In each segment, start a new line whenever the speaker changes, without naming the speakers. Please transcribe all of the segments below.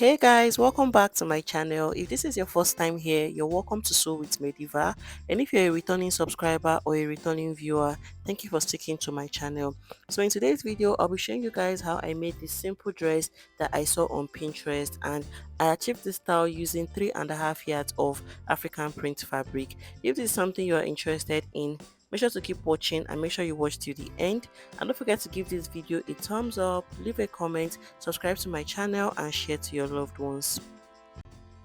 Hey guys, welcome back to my channel. If this is your first time here, you're welcome to Sew with Mediva. And if you're a returning subscriber or a returning viewer, thank you for sticking to my channel. So in today's video, I'll be showing you guys how I made this simple dress that I saw on Pinterest, and I achieved this style using 3.5 yards of African print fabric. If this is something you are interested in, make sure to keep watching and make sure you watch till the end, and don't forget to give this video a thumbs up, leave a comment, subscribe to my channel and share to your loved ones.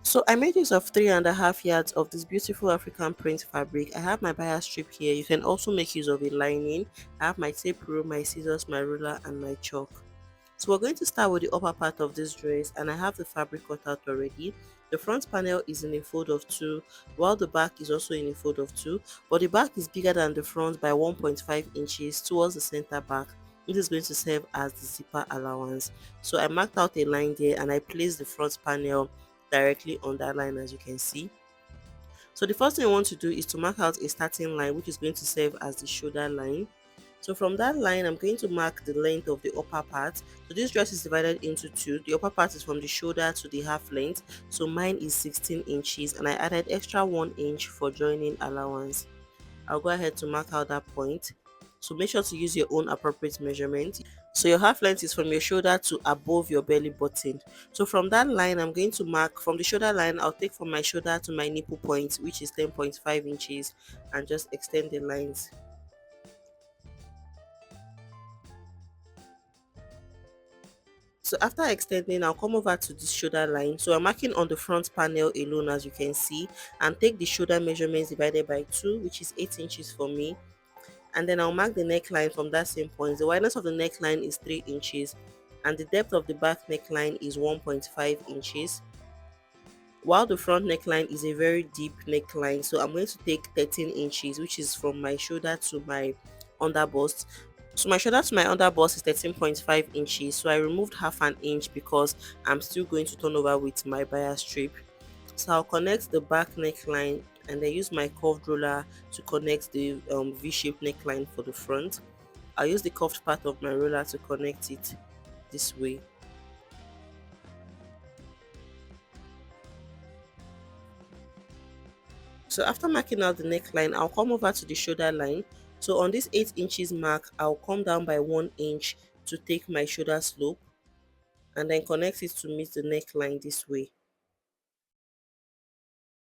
So I made use of 3.5 yards of this beautiful African print fabric. I have my bias strip here. You can also make use of a lining. I have my tape rule, my scissors, my ruler and my chalk. So we're going to start with the upper part of this dress, and I have the fabric cut out already. The front panel is in a fold of 2, while the back is also in a fold of 2, but the back is bigger than the front by 1.5 inches towards the center back. This is going to serve as the zipper allowance. So I marked out a line there and I placed the front panel directly on that line, as you can see. So the first thing I want to do is to mark out a starting line, which is going to serve as the shoulder line. So from that line, I'm going to mark the length of the upper part. So this dress is divided into two. The upper part is from the shoulder to the half length. So mine is 16 inches and I added extra 1 inch for joining allowance. I'll go ahead to mark out that point. So make sure to use your own appropriate measurement. So your half length is from your shoulder to above your belly button. So from that line, I'm going to mark from the shoulder line. I'll take from my shoulder to my nipple point, which is 10.5 inches, and just extend the lines. So after extending, I'll come over to this shoulder line. So I'm marking on the front panel alone, as you can see, and take the shoulder measurements divided by 2, which is 8 inches for me. And then I'll mark the neckline from that same point. The wideness of the neckline is 3 inches and the depth of the back neckline is 1.5 inches, while the front neckline is a very deep neckline. So I'm going to take 13 inches, which is from my shoulder to my under bust. So my shoulder to my under bust is 13.5 inches, so I removed half an inch because I'm still going to turn over with my bias strip. So I'll connect the back neckline and then use my curved ruler to connect the V-shaped neckline for the front. I'll use the curved part of my ruler to connect it this way. So after marking out the neckline, I'll come over to the shoulder line. So on this 8 inches mark, I'll come down by 1 inch to take my shoulder slope and then connect it to meet the neckline this way.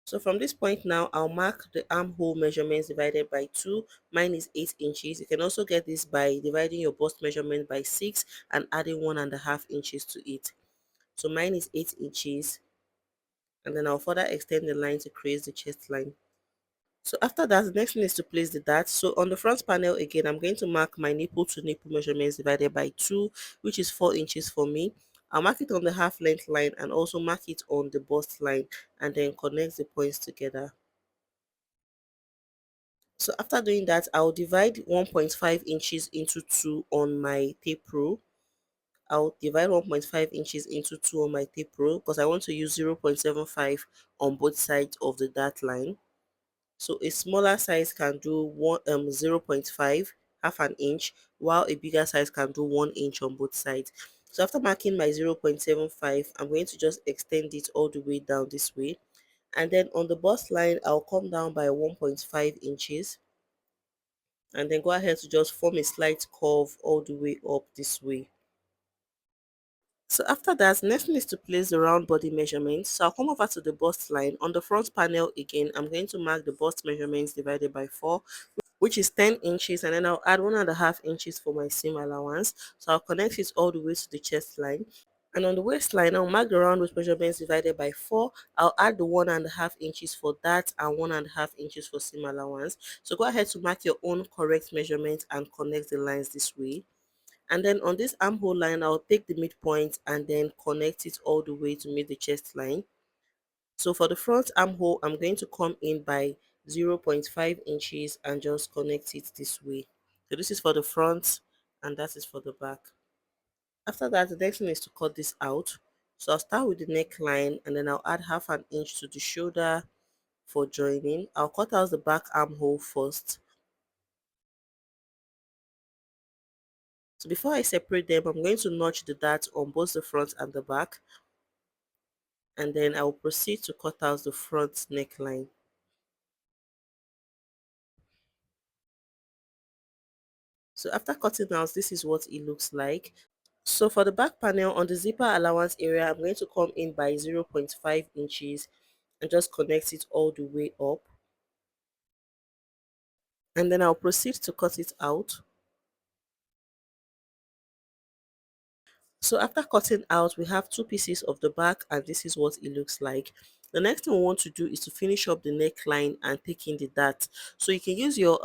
So from this point now, I'll mark the armhole measurements divided by 2. Mine is 8 inches. You can also get this by dividing your bust measurement by 6 and adding 1.5 inches to it. So mine is 8 inches, and then I'll further extend the line to create the chest line. So after that, the next thing is to place the dart. So on the front panel again, I'm going to mark my nipple to nipple measurements divided by 2, which is 4 inches for me. I'll mark it on the half length line and also mark it on the bust line and then connect the points together. So after doing that, I'll divide 1.5 inches into 2 on my tape rule. I'll divide 1.5 inches into 2 on my tape rule because I want to use 0.75 on both sides of the dart line. So a smaller size can do 0 0.5, half an inch, while a bigger size can do 1 inch on both sides. So after marking my 0.75, I'm going to just extend it all the way down this way. And then on the bust line, I'll come down by 1.5 inches and then go ahead to just form a slight curve all the way up this way. So after that, next thing is to place the round body measurements. So I'll come over to the bust line. On the front panel again, I'm going to mark the bust measurements divided by 4, which is 10 inches, and then I'll add 1.5 inches for my seam allowance. So I'll connect it all the way to the chest line. And on the waistline, I'll mark the round waist measurements divided by 4. I'll add the 1.5 inches for that and 1.5 inches for seam allowance. So go ahead to mark your own correct measurement and connect the lines this way. And then on this armhole line, I'll take the midpoint and then connect it all the way to meet the chest line. So for the front armhole, I'm going to come in by 0.5 inches and just connect it this way. So this is for the front and that is for the back. After that, the next thing is to cut this out. So I'll start with the neckline and then I'll add half an inch to the shoulder for joining. I'll cut out the back armhole first. So before I separate them, I'm going to notch the dart on both the front and the back. and then I will proceed to cut out the front neckline. So after cutting out, this is what it looks like. So for the back panel on the zipper allowance area, I'm going to come in by 0.5 inches and just connect it all the way up. And then I'll proceed to cut it out. So after cutting out, we have two pieces of the back and this is what it looks like. The next thing we want to do is to finish up the neckline and take in the dart. So you can use your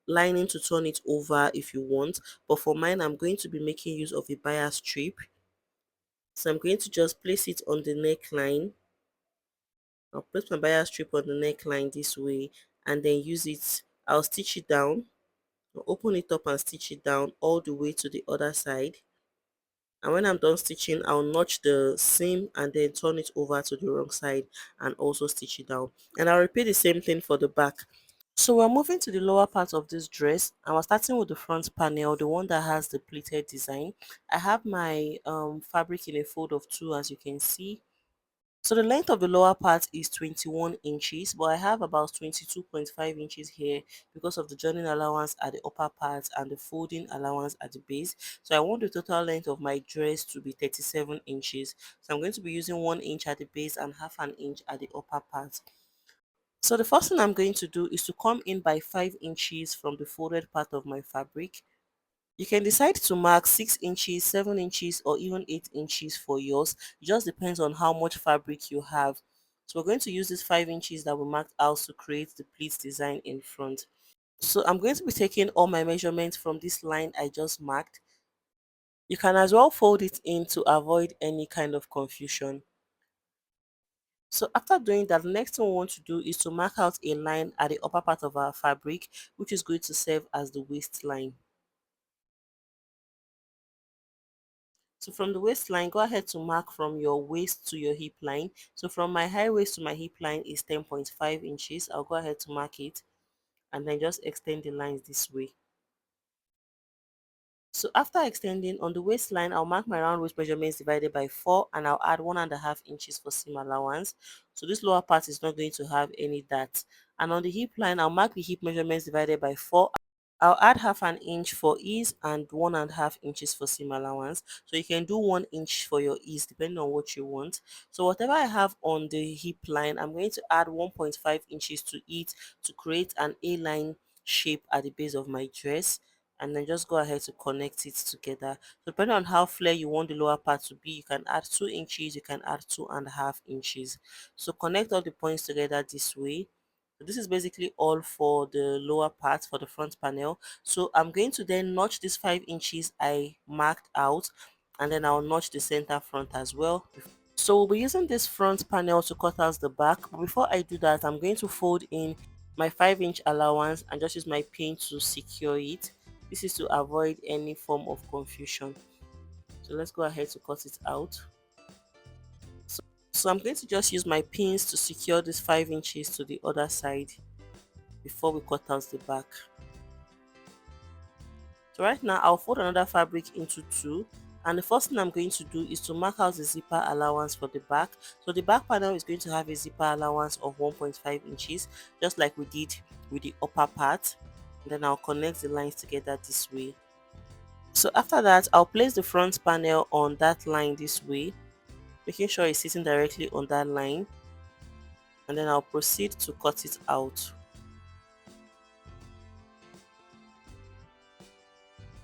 lining to turn it over if you want, but for mine I'm going to be making use of a bias strip. So I'm going to just place it on the neckline. I'll place my bias strip on the neckline this way and then use it. I'll stitch it down. I'll open it up and stitch it down all the way to the other side. And when I'm done stitching, I'll notch the seam and then turn it over to the wrong side and also stitch it down. And I'll repeat the same thing for the back. So we're moving to the lower part of this dress and we're starting with the front panel, the one that has the pleated design. I have my fabric in a fold of two, as you can see. So the length of the lower part is 21 inches, but I have about 22.5 inches here because of the joining allowance at the upper part and the folding allowance at the base. So I want the total length of my dress to be 37 inches. So I'm going to be using 1 inch at the base and half an inch at the upper part. So the first thing I'm going to do is to come in by 5 inches from the folded part of my fabric. You can decide to mark 6 inches, 7 inches or even 8 inches for yours. It just depends on how much fabric you have. So we're going to use these 5 inches that we marked out to create the pleats design in front. So I'm going to be taking all my measurements from this line I just marked. You can as well fold it in to avoid any kind of confusion. So after doing that, the next thing we want to do is to mark out a line at the upper part of our fabric, which is going to serve as the waistline. So from the waistline, go ahead to mark from your waist to your hip line. So from my high waist to my hip line is 10.5 inches. I'll go ahead to mark it and then just extend the lines this way. So after extending on the waistline, I'll mark my round waist measurements divided by 4 and I'll add 1.5 inches for seam allowance. So this lower part is not going to have any dart. And on the hip line, I'll mark the hip measurements divided by 4. I'll add half an inch for ease and 1.5 inches for seam allowance. So you can do 1 inch for your ease depending on what you want. So whatever I have on the hip line, I'm going to add 1.5 inches to it to create an A-line shape at the base of my dress. And then just go ahead to connect it together. So depending on how flare you want the lower part to be, you can add 2 inches, you can add 2.5 inches. So connect all the points together this way. So this is basically all for the lower part for the front panel. So I'm going to then notch these 5 inches I marked out and then I'll notch the center front as well. So we'll be using this front panel to cut out the back. But before I do that, I'm going to fold in my 5-inch allowance and just use my pin to secure it. This is to avoid any form of confusion. So let's go ahead to cut it out. So I'm going to just use my pins to secure this 5 inches to the other side before we cut out the back. So right now I'll fold another fabric into two, and the first thing I'm going to do is to mark out the zipper allowance for the back. So the back panel is going to have a zipper allowance of 1.5 inches just like we did with the upper part. And then I'll connect the lines together this way. So after that, I'll place the front panel on that line this way, making sure it's sitting directly on that line, and then I'll proceed to cut it out.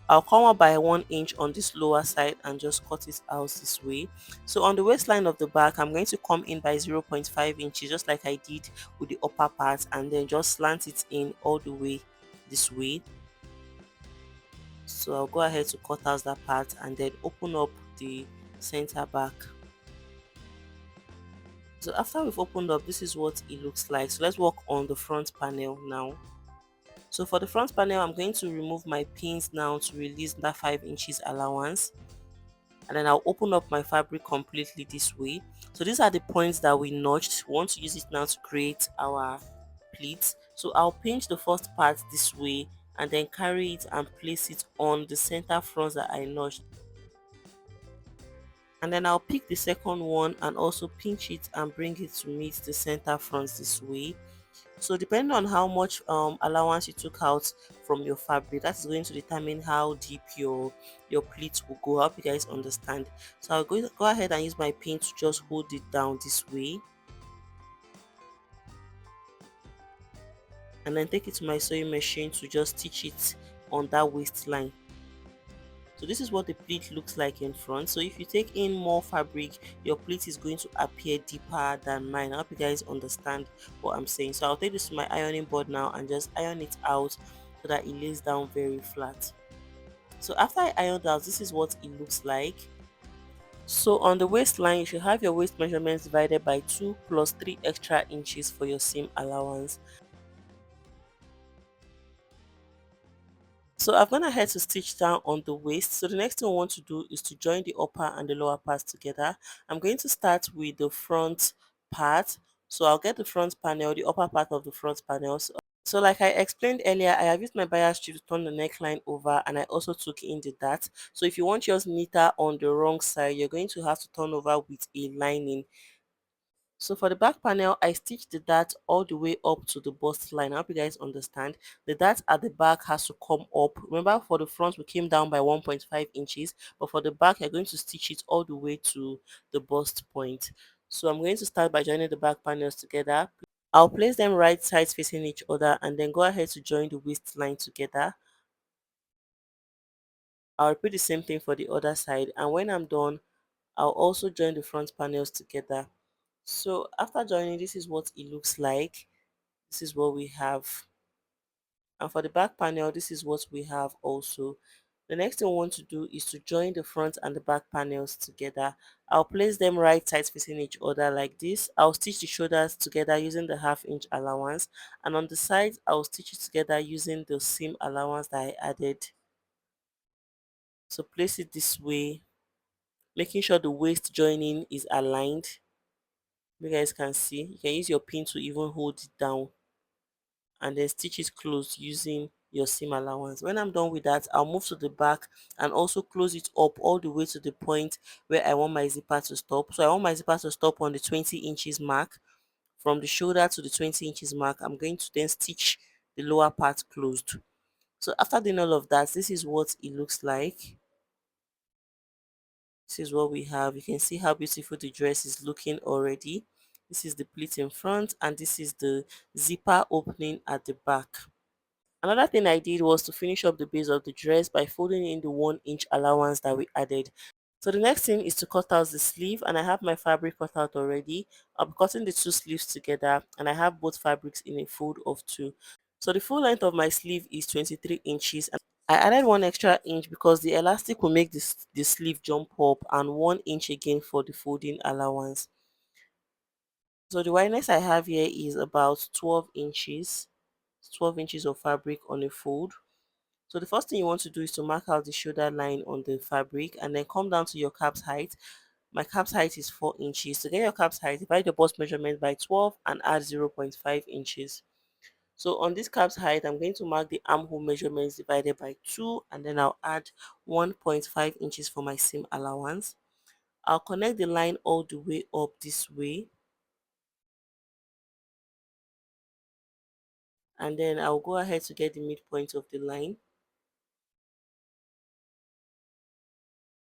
I'll come up by 1 inch on this lower side and just cut it out this way. So on the waistline of the back, I'm going to come in by 0.5 inches just like I did with the upper part and then just slant it in all the way this way. So I'll go ahead to cut out that part and then open up the center back. So after we've opened up, this is what it looks like. So let's work on the front panel now. So for the front panel, I'm going to remove my pins now to release that 5 inches allowance. And then I'll open up my fabric completely this way. So these are the points that we notched. We want to use it now to create our pleats. So I'll pinch the first part this way and then carry it and place it on the center fronts that I notched. And then I'll pick the second one and also pinch it and bring it to meet the center front this way. So depending on how much allowance you took out from your fabric, that is going to determine how deep your pleats will go. I hope you guys understand. So I'll go ahead and use my pin to just hold it down this way, and then take it to my sewing machine to just stitch it on that waistline. So this is what the pleat looks like in front. So if you take in more fabric, your pleat is going to appear deeper than mine. I hope you guys understand what I'm saying. So I'll take this to my ironing board now and just iron it out so that it lays down very flat. So after I ironed out, this is what it looks like. So on the waistline, you should have your waist measurements divided by 2 plus 3 extra inches for your seam allowance. So I've gone ahead to stitch down on the waist. So the next thing I want to do is to join the upper and the lower parts together. I'm going to start with the front part. So I'll get the front panel, the upper part of the front panel. So like I explained earlier, I have used my bias strip to turn the neckline over, and I also took in the dart. So if you want yours neater on the wrong side, you're going to have to turn over with a lining. So for the back panel, I stitched the dart all the way up to the bust line. I hope you guys understand. The dart at the back has to come up. Remember, for the front, we came down by 1.5 inches, but for the back, you're going to stitch it all the way to the bust point. So I'm going to start by joining the back panels together. I'll place them right sides facing each other and then go ahead to join the waistline together. I'll repeat the same thing for the other side, and when I'm done, I'll also join the front panels together. So after joining, this is what it looks like. This is what we have. And for the back panel, this is what we have also. The next thing we want to do is to join the front and the back panels together. I'll place them right sides facing each other like this. I'll stitch the shoulders together using the 1/2 inch allowance, and on the sides I'll stitch it together using the seam allowance that I added. So place it this way, making sure the waist joining is aligned. You guys can see, you can use your pin to even hold it down and then stitch it closed using your seam allowance. When I'm done with that, I'll move to the back and also close it up all the way to the point where I want my zipper to stop. So I want my zipper to stop on the 20 inches mark. From the shoulder to the 20 inches mark, I'm going to then stitch the lower part closed. So after doing all of that, this is what it looks like. This is what we have. You can see how beautiful the dress is looking already. This is the pleat in front, and this is the zipper opening at the back. Another thing I did was to finish up the base of the dress by folding in the 1 inch allowance that we added. So the next thing is to cut out the sleeve, and I have my fabric cut out already. I'll be cutting the two sleeves together, and I have both fabrics in a fold of 2. So the full length of my sleeve is 23 inches, and I added 1 extra inch because the elastic will make the sleeve jump up, and 1 inch again for the folding allowance. So the wideness I have here is about 12 inches. 12 inches of fabric on a fold. So the first thing you want to do is to mark out the shoulder line on the fabric and then come down to your cap's height. My cap's height is 4 inches. To get your cap's height, divide your bust measurement by 12 and add 0.5 inches. So on this cap's height, I'm going to mark the armhole measurements divided by 2, and then I'll add 1.5 inches for my seam allowance. I'll connect the line all the way up this way, and then I'll go ahead to get the midpoint of the line.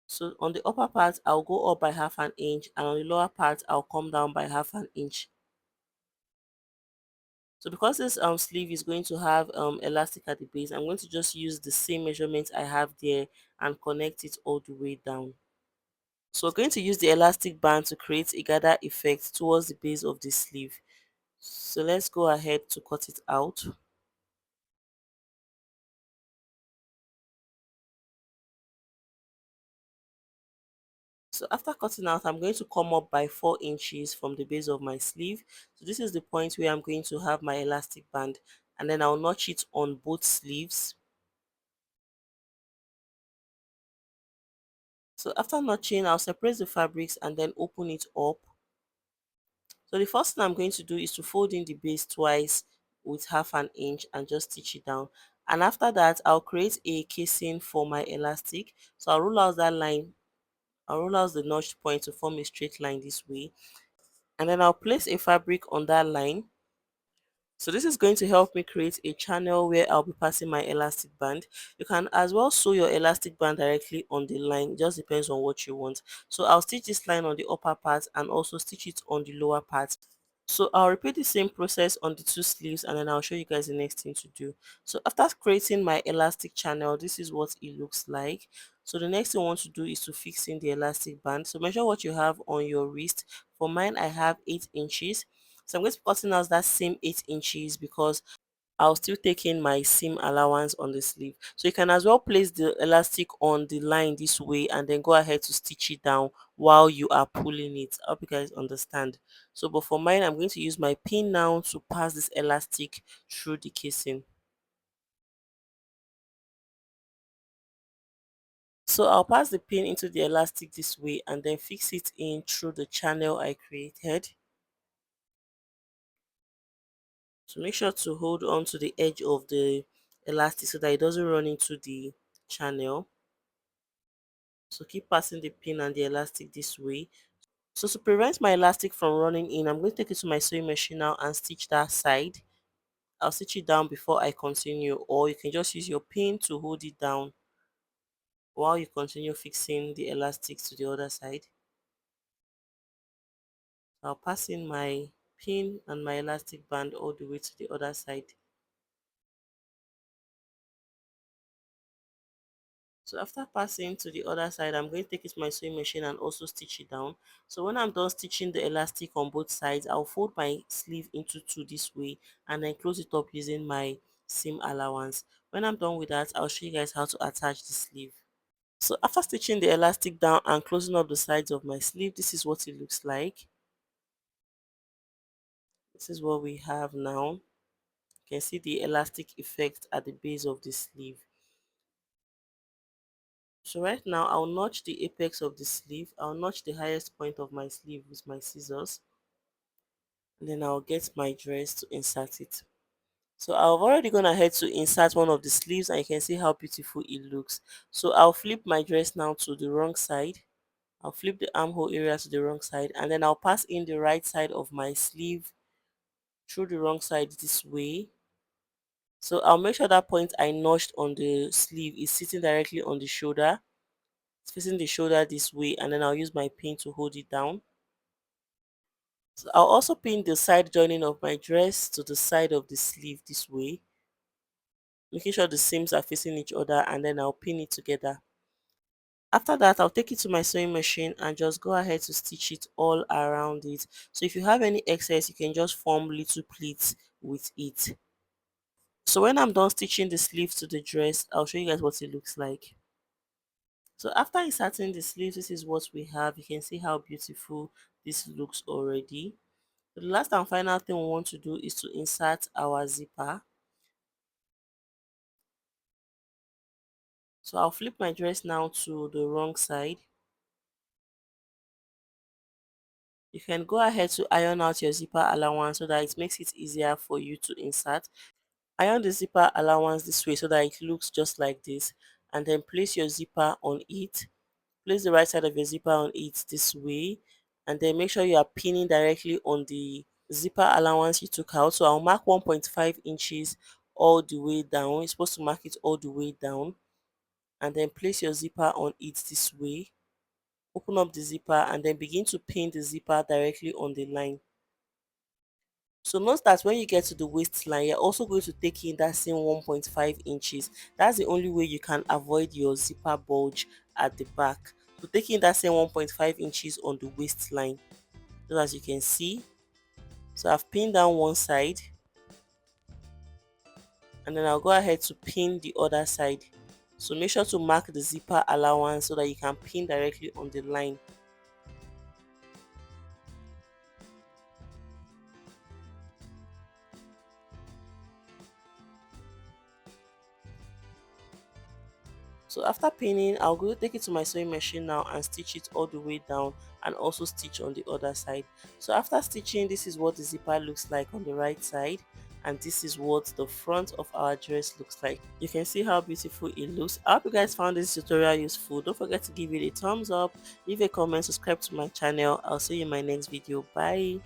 So on the upper part, I'll go up by 1/2 inch, and on the lower part, I'll come down by 1/2 inch. So because this sleeve is going to have elastic at the base, I'm going to just use the same measurement I have there and connect it all the way down. So we're going to use the elastic band to create a gather effect towards the base of the sleeve. So let's go ahead to cut it out. So after cutting out, I'm going to come up by 4 inches from the base of my sleeve. So this is the point where I'm going to have my elastic band, and then I'll notch it on both sleeves. So after notching, I'll separate the fabrics and then open it up. So the first thing I'm going to do is to fold in the base twice with 1/2 inch and just stitch it down. And after that, I'll create a casing for my elastic. So I'll roll out that line I'll roll out the notched point to form a straight line this way, and then I'll place a fabric on that line. So this is going to help me create a channel where I'll be passing my elastic band. You can as well sew your elastic band directly on the line. It just depends on what you want. So I'll stitch this line on the upper part and also stitch it on the lower part. So I'll repeat the same process on the two sleeves, and then I'll show you guys the next thing to do. So after creating my elastic channel, this is what it looks like. So the next thing I want to do is to fix in the elastic band. So measure what you have on your wrist. For mine, I have 8 inches. So I'm going to be cutting out that same 8 inches because I'll still take in my seam allowance on the sleeve. So you can as well place the elastic on the line this way and then go ahead to stitch it down while you are pulling it. I hope you guys understand. So but for mine, I'm going to use my pin now to pass this elastic through the casing. So I'll pass the pin into the elastic this way and then fix it in through the channel I created. So make sure to hold on to the edge of the elastic so that it doesn't run into the channel. So keep passing the pin and the elastic this way. So to prevent my elastic from running in, I'm going to take it to my sewing machine now and stitch that side. I'll stitch it down before I continue, or you can just use your pin to hold it down while you continue fixing the elastic to the other side. I'll pass in my pin and my elastic band all the way to the other side. So after passing to the other side, I'm going to take it to my sewing machine and also stitch it down. So when I'm done stitching the elastic on both sides, I'll fold my sleeve into two this way and then close it up using my seam allowance. When I'm done with that, I'll show you guys how to attach the sleeve. So after stitching the elastic down and closing up the sides of my sleeve, this is what it looks like. This is what we have now. You can see the elastic effect at the base of the sleeve. So right now I'll notch the apex of the sleeve. I'll notch the highest point of my sleeve with my scissors. And then I'll get my dress to insert it. So I've already gone ahead to insert one of the sleeves and you can see how beautiful it looks. So I'll flip my dress now to the wrong side. I'll flip the armhole area to the wrong side and then I'll pass in the right side of my sleeve through the wrong side this way. So I'll make sure that point I notched on the sleeve is sitting directly on the shoulder. It's facing the shoulder this way and then I'll use my pin to hold it down. So I'll also pin the side joining of my dress to the side of the sleeve this way, making sure the seams are facing each other and then I'll pin it together. After that, I'll take it to my sewing machine and just go ahead to stitch it all around it. So if you have any excess, you can just form little pleats with it. So when I'm done stitching the sleeves to the dress, I'll show you guys what it looks like. So after inserting the sleeves, this is what we have. You can see how beautiful this looks already. The last and final thing we want to do is to insert our zipper. So I'll flip my dress now to the wrong side. You can go ahead to iron out your zipper allowance so that it makes it easier for you to insert. Iron the zipper allowance this way so that it looks just like this, and then place your zipper on it. Place the right side of your zipper on it this way, and then make sure you are pinning directly on the zipper allowance you took out. So I'll mark 1.5 inches all the way down. You're supposed to mark it all the way down, and then place your zipper on it this way. Open up the zipper and then begin to pin the zipper directly on the line. So note that when you get to the waistline, you're also going to take in that same 1.5 inches. That's the only way you can avoid your zipper bulge at the back. So take in that same 1.5 inches on the waistline. So as you can see, so I've pinned down one side and then I'll go ahead to pin the other side. So make sure to mark the zipper allowance so that you can pin directly on the line. So after pinning, I'll go take it to my sewing machine now and stitch it all the way down and also stitch on the other side. So after stitching, this is what the zipper looks like on the right side, and this is what the front of our dress looks like. You can see how beautiful it looks. I hope you guys found this tutorial useful. Don't forget to give it a thumbs up, leave a comment, subscribe to my channel. I'll see you in my next video. Bye.